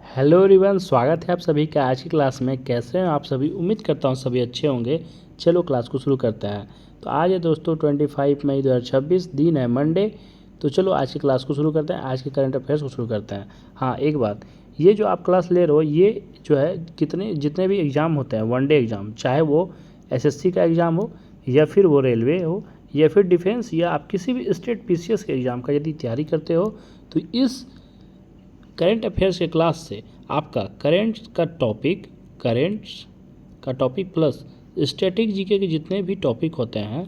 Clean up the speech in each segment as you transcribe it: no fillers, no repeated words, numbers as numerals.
Hello everyone, स्वागत है आप सभी का आज की क्लास में। कैसे हैं आप सभी? उम्मीद करता हूं सभी अच्छे होंगे। चलो क्लास को शुरू करते हैं। तो आज है दोस्तों 25 मई 2026, दिन है मंडे। तो चलो आज की क्लास को शुरू करते हैं, आज के करंट अफेयर्स को शुरू करते हैं। हाँ, एक बात, ये जो आप क्लास ले रहे हो ये जो है जितने भी एग्ज़ाम होते हैं, वनडे एग्ज़ाम, चाहे वो एसएससी का एग्ज़ाम हो या फिर वो रेलवे हो या फिर डिफेंस या आप किसी भी स्टेट पीसीएस के एग्ज़ाम का यदि तैयारी करते हो तो इस करेंट अफेयर्स के क्लास से आपका करेंट्स का टॉपिक प्लस स्टैटिक जीके के जितने भी टॉपिक होते हैं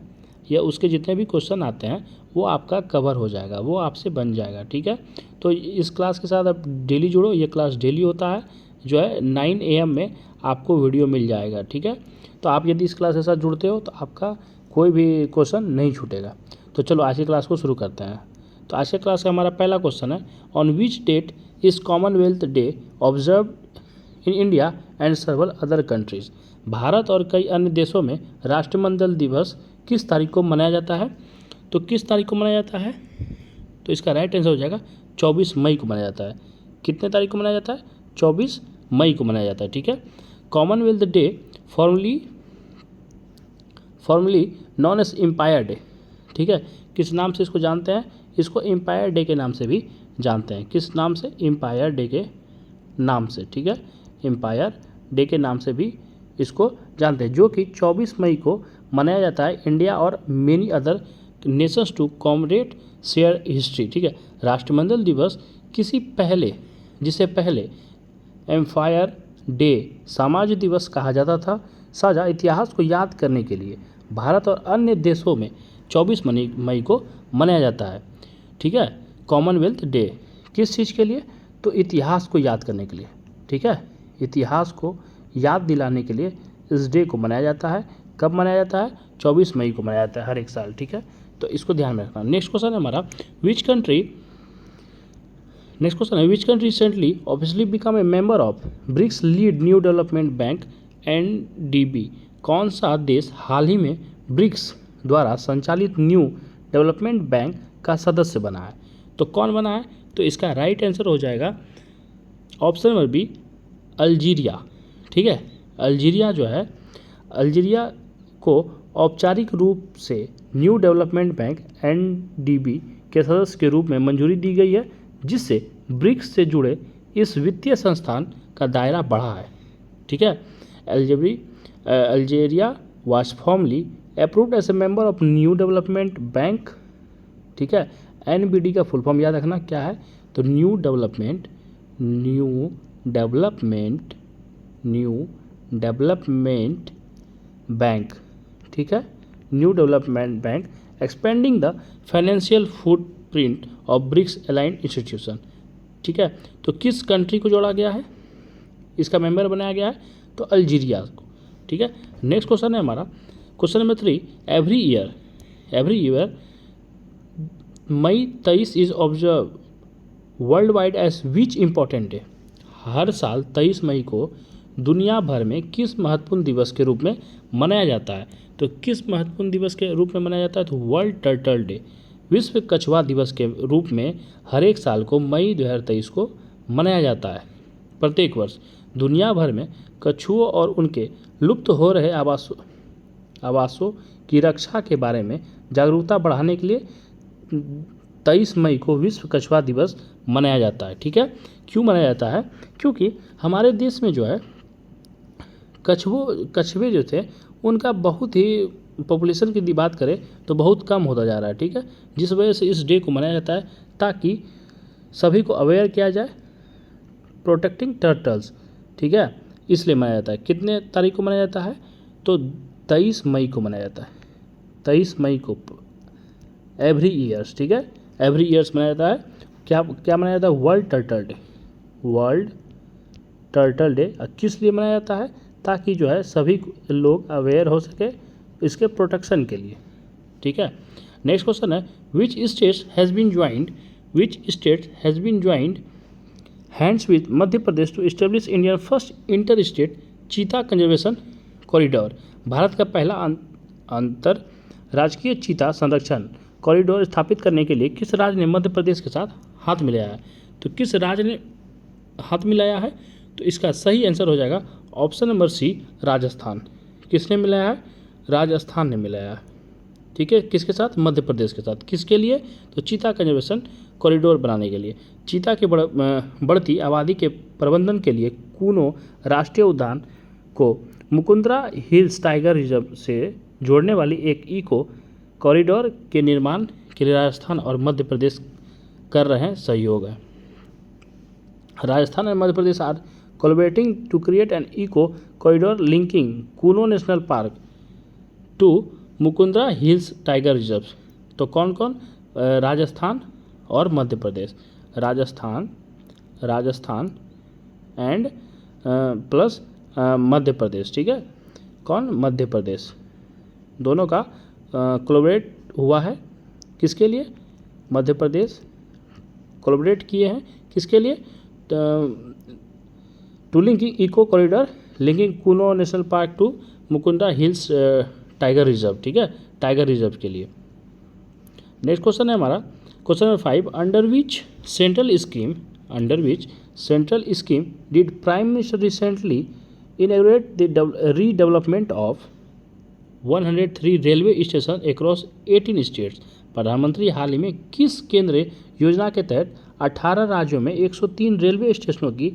या उसके जितने भी क्वेश्चन आते हैं वो आपका कवर हो जाएगा, वो आपसे बन जाएगा। ठीक है, तो इस क्लास के साथ आप डेली जुड़ो। ये क्लास डेली होता है, जो है 9 AM में आपको वीडियो मिल जाएगा। ठीक है, तो आप यदि इस क्लास के साथ जुड़ते हो तो आपका कोई भी क्वेश्चन नहीं छूटेगा। तो चलो आज की क्लास को शुरू करते हैं। तो आज के क्लास का हमारा पहला क्वेश्चन है, on which date is Commonwealth Day observe in India and several other countries. भारत और कई अन्य देशों में राष्ट्रमंडल दिवस किस तारीख को मनाया जाता है? तो किस तारीख को मनाया जाता है? तो इसका राइट आंसर हो जाएगा 24 मई को मनाया जाता है। कितने तारीख को मनाया जाता है? 24 मई को मनाया जाता है। ठीक है, Commonwealth Day formally known as Empire Day. ठीक है, किस नाम से इसको जानते हैं? इसको एम्पायर डे के नाम से भी जानते हैं। किस नाम से? एम्पायर डे के नाम से। ठीक है, एम्पायर डे के नाम से भी इसको जानते हैं, जो कि 24 मई को मनाया जाता है इंडिया और many other nations to commemorate share history. ठीक है, राष्ट्रमंडल दिवस जिसे पहले एम्पायर डे समाज दिवस कहा जाता था, साझा इतिहास को याद करने के लिए भारत और अन्य देशों में 24 मई को मनाया जाता है। ठीक है, कॉमनवेल्थ डे किस चीज़ के लिए? तो इतिहास को याद करने के लिए। ठीक है, इतिहास को याद दिलाने के लिए इस डे को मनाया जाता है। कब मनाया जाता है? 24 मई को मनाया जाता है हर एक साल। ठीक है, तो इसको ध्यान में रखना। नेक्स्ट क्वेश्चन है हमारा, which country recently officially become a member of BRICS lead new Development bank NDB। कौन सा देश हाल ही में ब्रिक्स द्वारा संचालित न्यू डेवलपमेंट बैंक का सदस्य बना है? तो कौन बना है? तो इसका राइट आंसर हो जाएगा ऑप्शन नंबर बी, अल्जीरिया। ठीक है, अल्जीरिया जो है, अल्जीरिया को औपचारिक रूप से न्यू डेवलपमेंट बैंक NDB के सदस्य के रूप में मंजूरी दी गई है, जिससे ब्रिक्स से जुड़े इस वित्तीय संस्थान का दायरा बढ़ा है। ठीक है, Algeria was formally approved as a member of New Development Bank. ठीक है, NBD का फुल फॉर्म याद रखना क्या है? तो न्यू डेवलपमेंट बैंक। ठीक है, new Development bank expanding the financial footprint of BRICS aligned institution. ठीक है, तो किस कंट्री को जोड़ा गया है, इसका मेंबर बनाया गया है? तो अल्जीरिया को। ठीक है, नेक्स्ट क्वेश्चन है हमारा, question number 3, every year May 23 is observe world wide as which important day. हर साल 23 मई को दुनिया भर में किस महत्वपूर्ण दिवस के रूप में मनाया जाता है? तो किस महत्वपूर्ण दिवस के रूप में मनाया जाता है? तो वर्ल्ड टर्टल डे, विश्व कछुआ दिवस के रूप में हर एक साल को मई 2023 को मनाया जाता है। प्रत्येक वर्ष दुनिया भर में कछुओं और उनके लुप्त हो रहे आवासों की रक्षा के बारे में जागरूकता बढ़ाने के लिए 23 मई को विश्व कछुआ दिवस मनाया जाता है। ठीक है, क्यों मनाया जाता है? क्योंकि हमारे देश में जो है कछुए जो थे उनका बहुत ही पॉपुलेशन की बात करें तो बहुत कम होता जा रहा है। ठीक है, जिस वजह से इस डे को मनाया जाता है ताकि सभी को अवेयर किया जाए प्रोटेक्टिंग टर्टल्स। ठीक है, इसलिए मनाया जाता है। कितने तारीख को मनाया जाता है? तो 23 मई को मनाया जाता है। 23 मई को एवरी ईयर्स। ठीक है, एवरी ईयर्स मनाया जाता है। क्या मनाया जाता है? World turtle day. किस लिए मनाया जाता है? ताकि जो है सभी लोग अवेयर हो सके इसके प्रोटेक्शन के लिए। ठीक है, नेक्स्ट क्वेश्चन है, which state has been joined hands with Madhya Pradesh to establish Indian first inter state cheetah conservation corridor. भारत का पहला अंतर राजकीय चीता संरक्षण कॉरिडोर स्थापित करने के लिए किस राज्य ने मध्य प्रदेश के साथ हाथ मिलाया है? तो किस राज्य ने हाथ मिलाया है? तो इसका सही आंसर हो जाएगा ऑप्शन नंबर सी, राजस्थान। किसने मिलाया है? राजस्थान ने मिलाया है। ठीक है, किसके साथ? मध्य प्रदेश के साथ। किसके लिए? तो चीता कंजर्वेशन कॉरिडोर बनाने के लिए। चीता के बढ़ती आबादी के प्रबंधन के लिए कूनो राष्ट्रीय उद्यान को मुकुंदरा हिल्स टाइगर रिजर्व से जोड़ने वाली एक इको कॉरिडोर के निर्माण के लिए राजस्थान और मध्य प्रदेश कर रहे हैं सहयोग है। Rajasthan and Madhya Pradesh are collaborating to create an eco corridor linking Kuno National Park to Mukundra hills tiger reserve. तो कौन कौन? राजस्थान और मध्य प्रदेश। Rajasthan and plus Madhya Pradesh. ठीक है, कौन? मध्य प्रदेश। दोनों का कोलैबोरेट हुआ है। किसके लिए? मध्य प्रदेश कोलैबोरेट किए हैं। किसके लिए? To linking eco corridor linking Kuno national park to Mukundra hills tiger reserve. ठीक है, टाइगर रिजर्व के लिए। नेक्स्ट क्वेश्चन है हमारा question number 5, under which central scheme did Prime minister recently inaugurate the redevelopment of 103 railway station across 18 states. प्रधानमंत्री हाल ही में किस केंद्रीय योजना के तहत 18 राज्यों में 103 रेलवे स्टेशनों की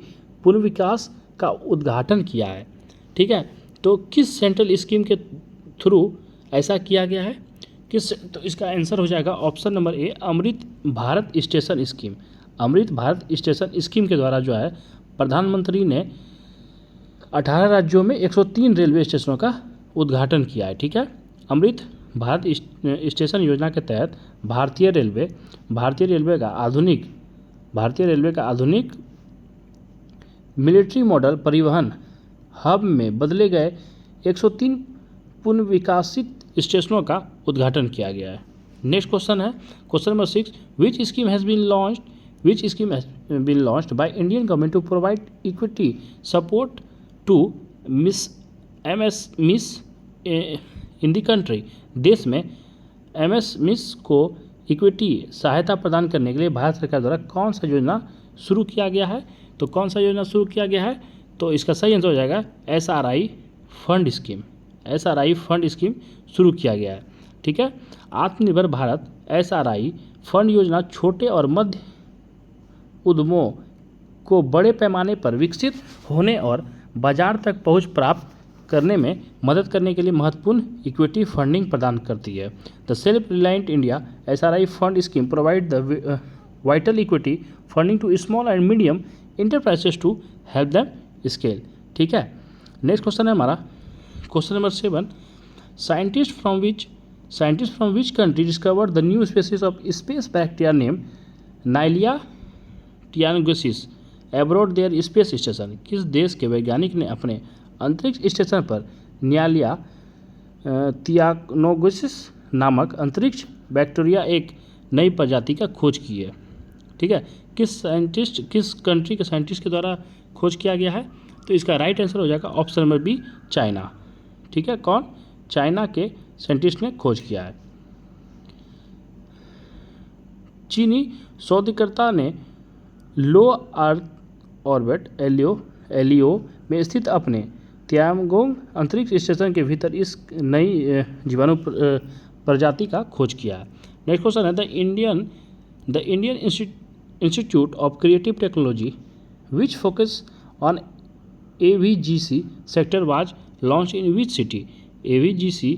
पुनर्विकास का उद्घाटन किया है? ठीक है, तो किस सेंट्रल स्कीम के थ्रू ऐसा किया गया है? तो इसका आंसर हो जाएगा option number A, Amrit Bharat station scheme. Amrit Bharat station scheme के द्वारा जो है प्रधानमंत्री ने 18 राज्यों में 103 रेलवे स्टेशनों का उद्घाटन किया है। ठीक है, अमृत भारत स्टेशन योजना के तहत भारतीय रेलवे का आधुनिक मिलिट्री मॉडल परिवहन हब में बदले गए 103 पुनर्विकासित स्टेशनों का उद्घाटन किया गया है। नेक्स्ट क्वेश्चन है question number 6, which scheme has been launched by Indian government to provide equity support to MSMEs in the country. देश में MSMEs को इक्विटी सहायता प्रदान करने के लिए भारत सरकार द्वारा कौन सा योजना शुरू किया गया है? तो कौन सा योजना शुरू किया गया है? तो इसका सही आंसर हो जाएगा SRI फंड स्कीम शुरू किया गया है। ठीक है, आत्मनिर्भर भारत SRI फंड योजना छोटे और मध्य उद्यमों को बड़े पैमाने पर विकसित होने और बाजार तक पहुंच प्राप्त करने में मदद करने के लिए महत्वपूर्ण इक्विटी फंडिंग प्रदान करती है। The self reliant India SRI fund scheme provide the vital equity funding to small and medium enterprises to help them scale. ठीक है, नेक्स्ट क्वेश्चन है हमारा question number 7, scientist from which country discovered the new species of space bacteria name Niallia tiangongensis abroad their space station. किस देश के वैज्ञानिक ने अपने अंतरिक्ष स्टेशन पर नियालिया थियानोगेसिस नामक अंतरिक्ष बैक्टीरिया एक नई प्रजाति का खोज की है? ठीक है, किस कंट्री के साइंटिस्ट के द्वारा खोज किया गया है? तो इसका राइट आंसर हो जाएगा ऑप्शन नंबर बी, चाइना। ठीक है, कौन? चाइना के साइंटिस्ट ने खोज किया है। चीनी शोधकर्ता ने लो अर्थ ऑर्बिट LEO में स्थित अपने तियांगोंग अंतरिक्ष स्टेशन के भीतर इस नई जीवाणु प्रजाति का खोज किया है। नेक्स्ट क्वेश्चन है the Indian Institute of Creative technology which focus on AVGC sector was launch in which city? AVGC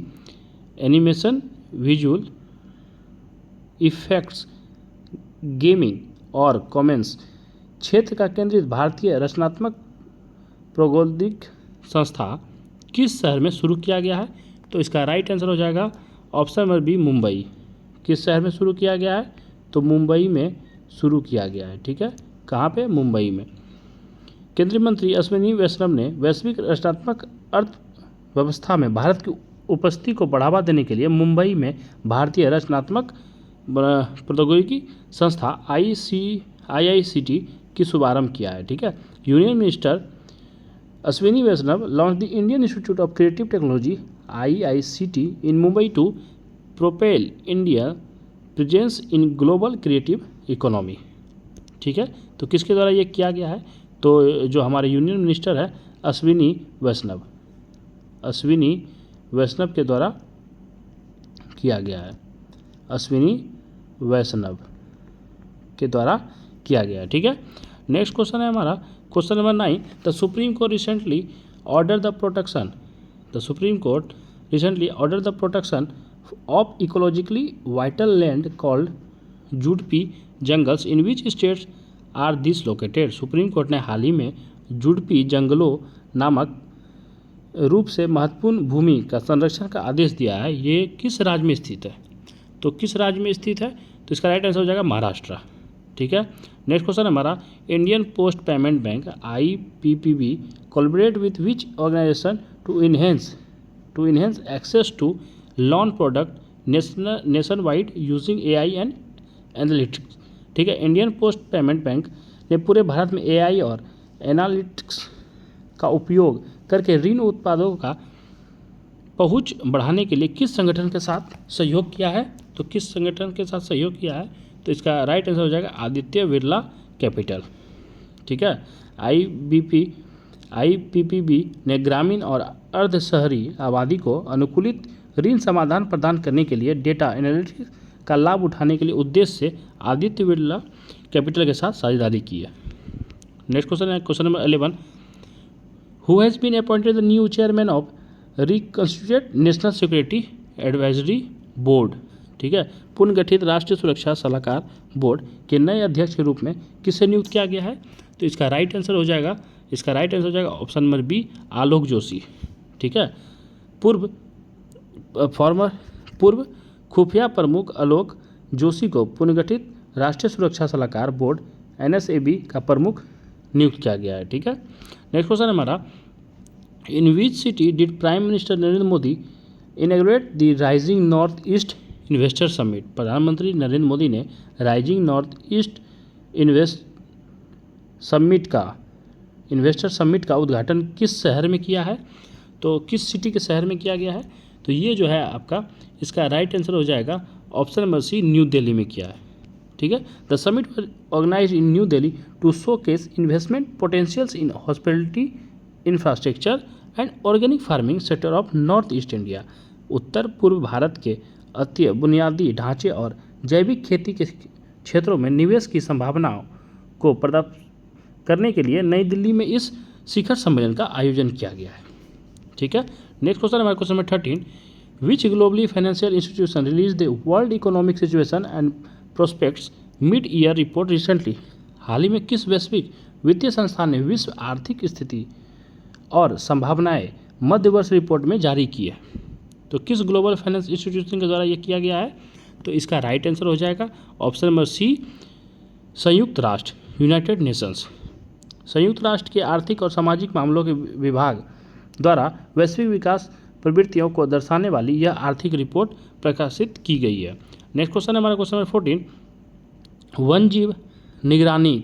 animation, visual effects, gaming और कॉमर्स क्षेत्र का केंद्रित भारतीय रचनात्मक प्रौद्योगिकी संस्था किस शहर में शुरू किया गया है? तो इसका राइट आंसर हो जाएगा ऑप्शन नंबर बी, मुंबई। किस शहर में शुरू किया गया है? तो मुंबई में शुरू किया गया है। ठीक है, कहाँ पे? मुंबई में। केंद्रीय मंत्री अश्विनी वैष्णव ने वैश्विक रचनात्मक अर्थव्यवस्था में भारत की उपस्थिति को बढ़ावा देने के लिए मुंबई में भारतीय रचनात्मक प्रौद्योगिकी संस्था IICT की शुभारंभ किया है। ठीक है, union minister Ashwini Vaishnaw launch the Indian Institute of Creative Technology IICT in Mumbai to propel India presence in global creative economy. ठीक है, तो किसके द्वारा ये किया गया है? तो जो हमारे यूनियन मिनिस्टर है अश्विनी वैष्णव के द्वारा किया गया है, अश्विनी वैष्णव के द्वारा किया गया है। ठीक है, नेक्स्ट क्वेश्चन है हमारा question number 9। The Supreme Court recently order the protection of ecologically vital land called Zudpi jungles in which states are this located. Supreme Court ने हाल ही में जुडपी जंगलों नामक रूप से महत्वपूर्ण भूमि का संरक्षण का आदेश दिया है। ये किस राज्य में स्थित है? तो किस राज्य में स्थित है? तो इसका राइट आंसर हो जाएगा महाराष्ट्र। ठीक है, नेक्स्ट क्वेश्चन है हमारा Indian Post Payment Bank IPPB collaborate with which organisation to enhance access to loan product nationwide using AI and analytics. ठीक है, इंडियन पोस्ट पेमेंट बैंक ने पूरे भारत में AI और एनालिटिक्स का उपयोग करके ऋण उत्पादों का पहुंच बढ़ाने के लिए किस संगठन के साथ सहयोग किया है? तो किस संगठन के साथ सहयोग किया है? तो इसका राइट आंसर हो जाएगा आदित्य बिरला कैपिटल। ठीक है, IPPB ने ग्रामीण और अर्ध शहरी आबादी को अनुकूलित ऋण समाधान प्रदान करने के लिए डेटा एनालिटिक्स का लाभ उठाने के लिए उद्देश्य से आदित्य बिरला कैपिटल के साथ साझेदारी की है। नेक्स्ट क्वेश्चन है question number 11। Who has been appointed the new chairman of reconstituted national security advisory board. ठीक है, पुनर्गठित राष्ट्रीय सुरक्षा सलाहकार बोर्ड के नए अध्यक्ष के रूप में किसे नियुक्त किया गया है? तो इसका राइट आंसर हो जाएगा ऑप्शन नंबर बी आलोक जोशी। ठीक है, पूर्व खुफिया प्रमुख आलोक जोशी को पुनर्गठित राष्ट्रीय सुरक्षा सलाहकार बोर्ड NSAB का प्रमुख नियुक्त किया गया है। ठीक है, नेक्स्ट क्वेश्चन हमारा in which city did Prime Minister Narendra Modi inaugurate the Rising North East Investor Summit. प्रधानमंत्री नरेंद्र मोदी ने Rising North East Investor Summit का उद्घाटन किस शहर में किया है? तो किस सिटी के शहर में किया गया है? तो ये जो है आपका इसका राइट आंसर हो जाएगा option number C New Delhi में किया है। ठीक है, the summit was organised in New Delhi to showcase investment potentials in hospitality infrastructure and organic farming sector of North East India. उत्तर पूर्व भारत के अति बुनियादी ढांचे और जैविक खेती के क्षेत्रों में निवेश की संभावनाओं को प्रदान करने के लिए नई दिल्ली में इस शिखर सम्मेलन का आयोजन किया गया है। ठीक है, नेक्स्ट क्वेश्चन हमारे question number 13। Which globally financial institution release the World Economic Situation and Prospects mid year report recently. हाल ही में किस वैश्विक वित्तीय संस्थान ने विश्व आर्थिक स्थिति और संभावनाएं मध्य वर्ष रिपोर्ट में जारी की है? तो किस ग्लोबल फाइनेंस इंस्टीट्यूशन के द्वारा ये किया गया है? तो इसका राइट आंसर हो जाएगा ऑप्शन नंबर सी संयुक्त राष्ट्र यूनाइटेड नेशंस। संयुक्त राष्ट्र के आर्थिक और सामाजिक मामलों के विभाग द्वारा वैश्विक विकास प्रवृत्तियों को दर्शाने वाली यह आर्थिक रिपोर्ट प्रकाशित की गई है। नेक्स्ट क्वेश्चन है हमारा क्वेश्चन नंबर 14। वन जीव निगरानी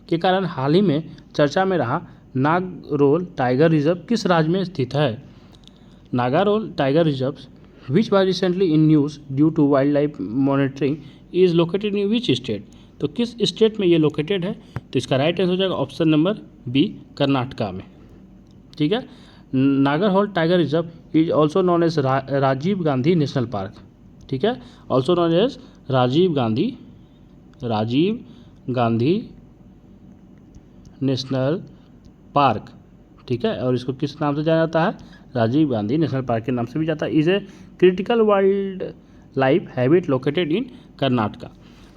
के कारण हाल ही में चर्चा में रहा नागरोल टाइगर रिजर्व किस राज्य में स्थित है? Nagarhole tiger reserve which was recently in news due to wildlife monitoring is located in which state. तो किस स्टेट में ये लोकेटेड है? तो इसका राइट आंसर हो जाएगा ऑप्शन नंबर बी कर्नाटका में। ठीक है, Nagarhole tiger reserve is also known as Rajiv Gandhi national park. ठीक है, also known as Rajiv Gandhi national park. ठीक है, और इसको किस नाम से जाना जाता है? राजीव गांधी नेशनल पार्क के नाम से भी जाता है। Is a critical wildlife habitat located in Karnataka.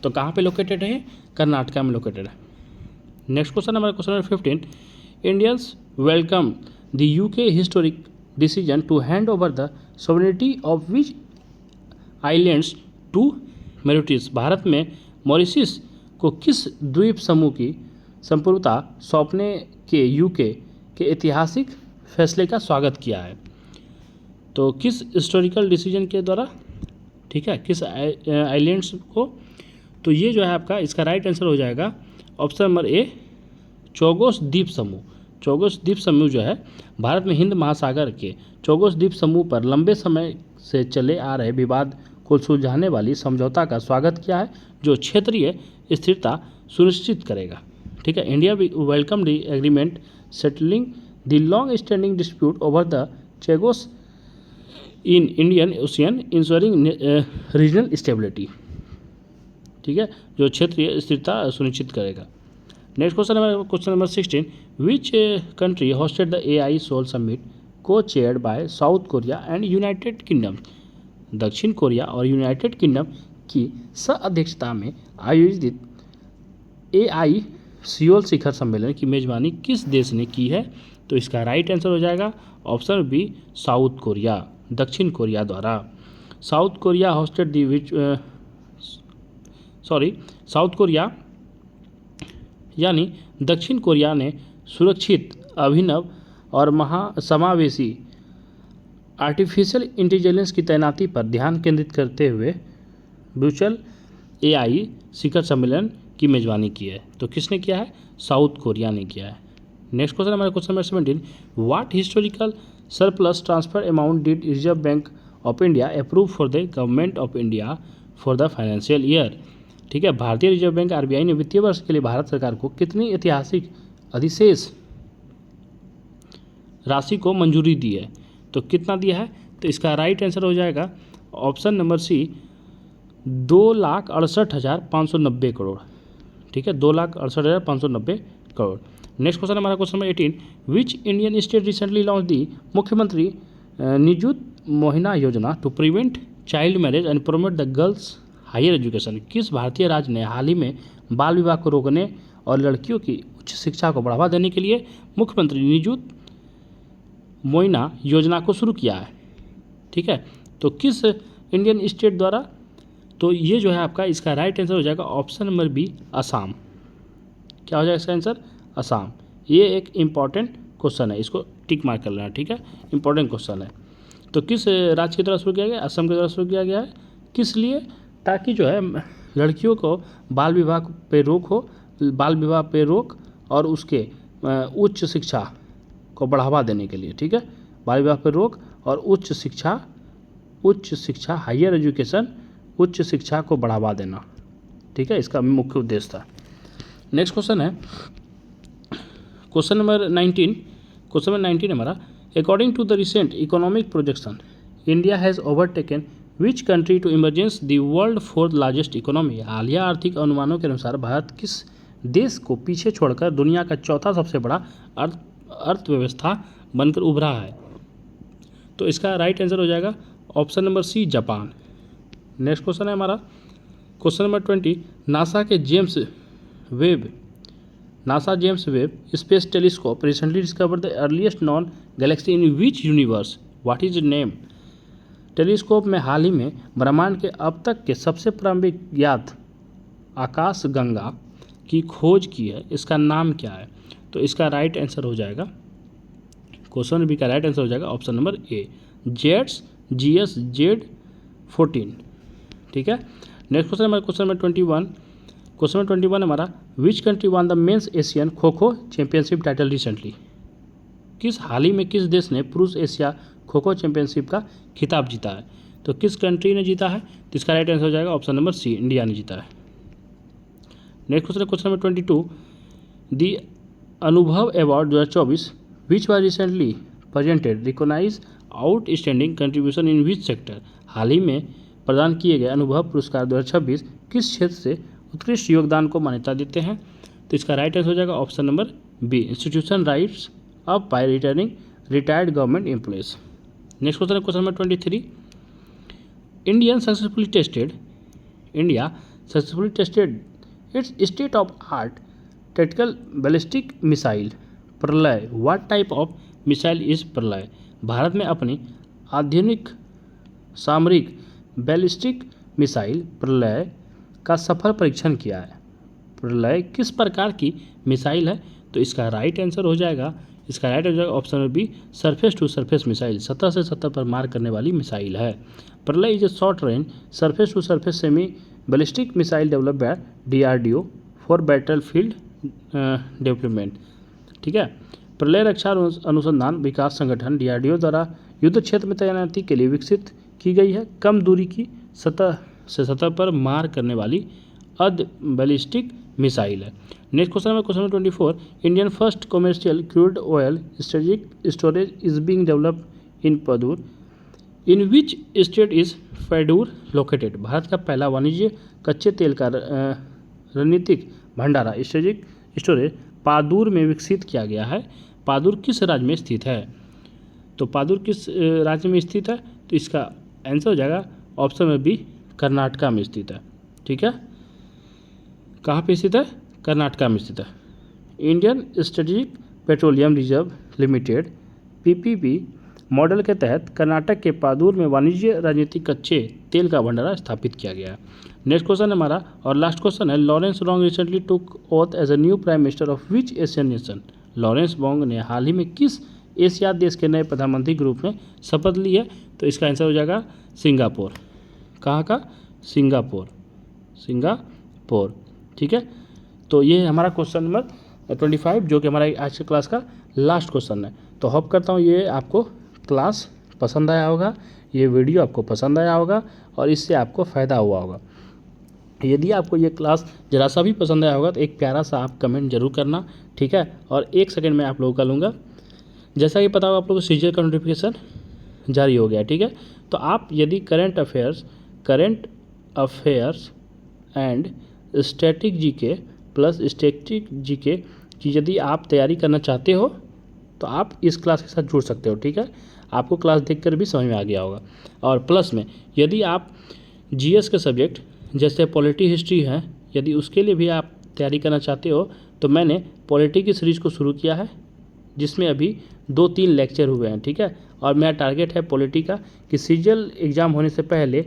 तो कहाँ पे लोकेटेड है? कर्नाटका में लोकेटेड है। नेक्स्ट क्वेश्चन हमारा question number 15। Indians welcome the UK historic decision to hand over the sovereignty of which islands to Mauritius. भारत में मॉरिशस को किस द्वीप समूह की संप्रभुता सौंपने के UK के ऐतिहासिक फैसले का स्वागत किया है? तो किस हिस्टोरिकल डिसीजन के द्वारा? ठीक है, किस आइलैंड्स को? तो ये जो है आपका इसका राइट आंसर हो जाएगा ऑप्शन नंबर ए चौगोस द्वीप समूह। चौगोस द्वीप समूह जो है भारत में हिंद महासागर के चौगोस द्वीप समूह पर लंबे समय से चले आ रहे विवाद को सुलझाने वाली समझौता का स्वागत किया है जो क्षेत्रीय स्थिरता सुनिश्चित करेगा। ठीक है। India welcome the agreement settling the long standing dispute over the Chagos in Indian Ocean ensuring regional stability, ठीक है, जो क्षेत्रीय स्थिरता सुनिश्चित करेगा। Next question number 16, which country hosted the AI Seoul summit co-chaired by South Korea and United Kingdom. दक्षिण Korea और United Kingdom की सह-अध्यक्षता में आयोजित AI सियोल शिखर सम्मेलन की मेजबानी किस देश ने की है? तो इसका राइट आंसर हो जाएगा ऑप्शन बी, साउथ कोरिया, दक्षिण कोरिया द्वारा। South Korea hosted south Korea यानी दक्षिण कोरिया ने सुरक्षित, अभिनव और समावेशी आर्टिफिशियल इंटेलिजेंस की तैनाती पर ध्यान केंद्रित करते हुए वर्चुअल AI शिखर सम्मेलन की मेजबानी की है। तो किसने किया है? साउथ कोरिया ने किया है। नेक्स्ट क्वेश्चन हमारा question number 17, what historical surplus transfer amount did reserve bank of India approve for the government of India for the financial year. ठीक है, भारतीय रिजर्व बैंक RBI ने वित्तीय वर्ष के लिए भारत सरकार को कितनी ऐतिहासिक अधिशेष राशि को मंजूरी दी है? तो कितना दिया है? तो इसका राइट आंसर हो जाएगा ऑप्शन नंबर सी, 2,68,590 करोड़। ठीक है, 2,68,590 करोड़। नेक्स्ट क्वेश्चन हमारा question number 18, which Indian state recently launch the Mukhyamantri Nijut Moina Yojana to prevent child marriage and promote the girls higher education. किस भारतीय राज्य ने हाल ही में बाल विवाह को रोकने और लड़कियों की उच्च शिक्षा को बढ़ावा देने के लिए मुख्यमंत्री निजुत मोइना योजना को शुरू किया है? ठीक है, तो किस इंडियन स्टेट द्वारा? तो ये जो है आपका, इसका राइट आंसर हो जाएगा ऑप्शन नंबर बी, असम। क्या हो जाएगा इसका आंसर? असम। ये एक इम्पॉर्टेंट क्वेश्चन है, इसको टिक मार्क कर लेना। ठीक है, इंपॉर्टेंट क्वेश्चन है। तो किस राज्य की तरफ शुरू किया गया? असम की तरफ शुरू किया गया है। किस लिए? ताकि जो है लड़कियों को बाल विवाह पे रोक हो, बाल विवाह पे रोक और उसके उच्च शिक्षा को बढ़ावा देने के लिए। ठीक है, बाल विवाह पे रोक और उच्च शिक्षा हायर एजुकेशन, उच्च शिक्षा को बढ़ावा देना। ठीक है, इसका मुख्य उद्देश्य था। नेक्स्ट क्वेश्चन है क्वेश्चन नंबर 19। क्वेश्चन नंबर 19 हमारा, according to the recent economic projection India has overtaken which country to emergence the world fourth largest economy. हालिया आर्थिक अनुमानों के अनुसार भारत किस देश को पीछे छोड़कर दुनिया का चौथा सबसे बड़ा अर्थव्यवस्था बनकर उभरा है? तो इसका राइट आंसर हो जाएगा option number C, Japan. Next question है हमारा question number 20, NASA James Webb Space Telescope recently discover the earliest known galaxy in which universe, what is name. Telescope में हाल ही में ब्रह्मांड के अब तक के सबसे प्रारंभिक ज्ञात आकाश गंगा की खोज की है, इसका नाम क्या है? तो इसका राइट आंसर हो जाएगा, क्वेश्चन बी का राइट आंसर हो जाएगा ऑप्शन नंबर ए, GS-Z14। ठीक है, नेक्स्ट क्वेश्चन हमारा क्वेश्चन नंबर 21। क्वेश्चन नंबर 21 हमारा, which country won the men's Asian kho kho championship title recently. हाल ही में किस देश ने पुरुष एशिया खो खो चैंपियनशिप का खिताब जीता है? तो किस कंट्री ने जीता है? तो इसका राइट आंसर हो जाएगा ऑप्शन नंबर सी, इंडिया ने जीता है। Next question number 22, the Anubhav award 2024 which was recently presented recognise outstanding contribution in which sector. हाल ही में प्रदान किए गए अनुभव पुरस्कार 2026 किस क्षेत्र से उत्कृष्ट योगदान को मान्यता देते हैं? तो इसका राइट आंसर हो जाएगा option number B, institution rights of by returning retired government employees. Next question है question number 23, India successfully tested its state of art tactical ballistic missile Pralay. What type of missile is Pralay. भारत में अपनी आधुनिक सामरिक ballistic missile प्रलय का सफल परीक्षण किया है। प्रलय किस प्रकार की मिसाइल है? तो इसका राइट आंसर हो जाएगा, इसका right answer option number B, surface to surface missile. 70 से 70 पर मार करने वाली मिसाइल है। Pralay is a short range surface to surface semi ballistic missile develop by DRDO for battle field development. ठीक है, प्रलय रक्षा अनुसंधान विकास संगठन DRDO द्वारा युद्ध क्षेत्र में तैनाती के लिए विकसित की गई है। कम दूरी की सतह से सतह पर मार करने वाली अर्ध बैलिस्टिक मिसाइल है। नेक्स्ट क्वेश्चन है question number 24, Indian first commercial crude oil strategic storage is being developed in Padur, in which state is Padur located. भारत का पहला वाणिज्य कच्चे तेल का रणनीतिक भंडारा स्ट्रेटेजिक स्टोरेज पादुर में विकसित किया गया है। पादुर किस राज्य में स्थित है? तो पादुर किस राज्य में स्थित है? तो इसका आंसर हो जाएगा ऑप्शन में बी, कर्नाटका में स्थित है। ठीक है, कहाँ पे स्थित है? कर्नाटका में स्थित है। Indian strategic petroleum reserve limited PPP model के तहत कर्नाटक के पादुर में वाणिज्य राजनीतिक कच्चे तेल का भंडारा स्थापित किया गया। नेक्स्ट क्वेश्चन है हमारा और लास्ट क्वेश्चन है, Lawrence Wong recently took oath as a new prime minister of which Asian nation. Lawrence Wong ने हाल ही में किस एशिया देश के नए प्रधानमंत्री के रूप में शपथ ली है? तो इसका आंसर हो जाएगा सिंगापुर। कहाँ का? Singapore, Singapore. ठीक है, तो ये हमारा क्वेश्चन नंबर 25 जो कि हमारा आज की क्लास का लास्ट क्वेश्चन है। तो होप करता हूँ ये आपको क्लास पसंद आया होगा, ये वीडियो आपको पसंद आया होगा और इससे आपको फ़ायदा हुआ होगा। यदि आपको ये क्लास ज़रा सा भी पसंद आया होगा तो एक प्यारा सा आप कमेंट जरूर करना। ठीक है, और 1 सेकंड में आप लोगों का लूँगा। जैसा कि पता होगा आप लोगों को सीजीएल का नोटिफिकेशन जारी हो गया। ठीक है, तो आप यदि current affairs and static GK plus static GK की यदि आप तैयारी करना चाहते हो तो आप इस क्लास के साथ जुड़ सकते हो। ठीक है, आपको क्लास देखकर भी समझ में आ गया होगा। और प्लस में यदि आप जीएस के सब्जेक्ट जैसे पॉलिटी हिस्ट्री है, यदि उसके लिए भी आप तैयारी करना चाहते हो तो मैंने पॉलिटी की सीरीज़ को शुरू किया है जिसमें अभी 2-3 लेक्चर हुए हैं। ठीक है, और मेरा टारगेट है पॉलिटी का कि सीजीएल एग्ज़ाम होने से पहले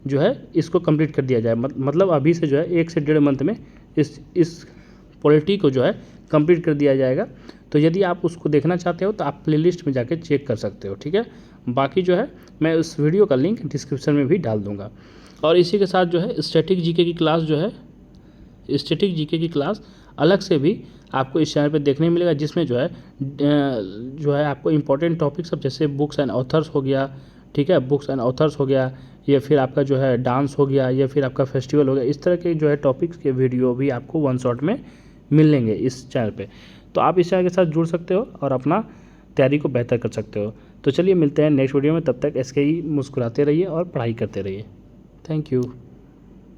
जो है इसको कंप्लीट कर दिया जाए। मतलब अभी से जो है 1 से 1.5 मंथ में इस पॉलिटी को जो है कंप्लीट कर दिया जाएगा। तो यदि आप उसको देखना चाहते हो तो आप प्लेलिस्ट में जाके चेक कर सकते हो। ठीक है, बाकी जो है मैं उस वीडियो का लिंक डिस्क्रिप्शन में भी डाल दूँगा। और इसी के साथ जो है स्टैटिक जीके की क्लास जो है स्टैटिक जीके की क्लास अलग से भी आपको इस चैनल पे देखने मिलेगा, जिसमें जो है आपको इम्पोर्टेंट टॉपिक सब जैसे बुक्स एंड ऑथर्स हो गया। ठीक है, बुक्स एंड ऑथर्स हो गया, या फिर आपका जो है डांस हो गया, या फिर आपका फेस्टिवल हो गया। इस तरह के जो है टॉपिक्स के वीडियो भी आपको 1 शॉट में मिलेंगे इस चैनल पे। तो आप इस चैनल के साथ जुड़ सकते हो और अपना तैयारी को बेहतर कर सकते हो। तो चलिए मिलते हैं नेक्स्ट वीडियो में, तब तक ऐसे ही मुस्कुराते रहिए और पढ़ाई करते रहिए। Thank you.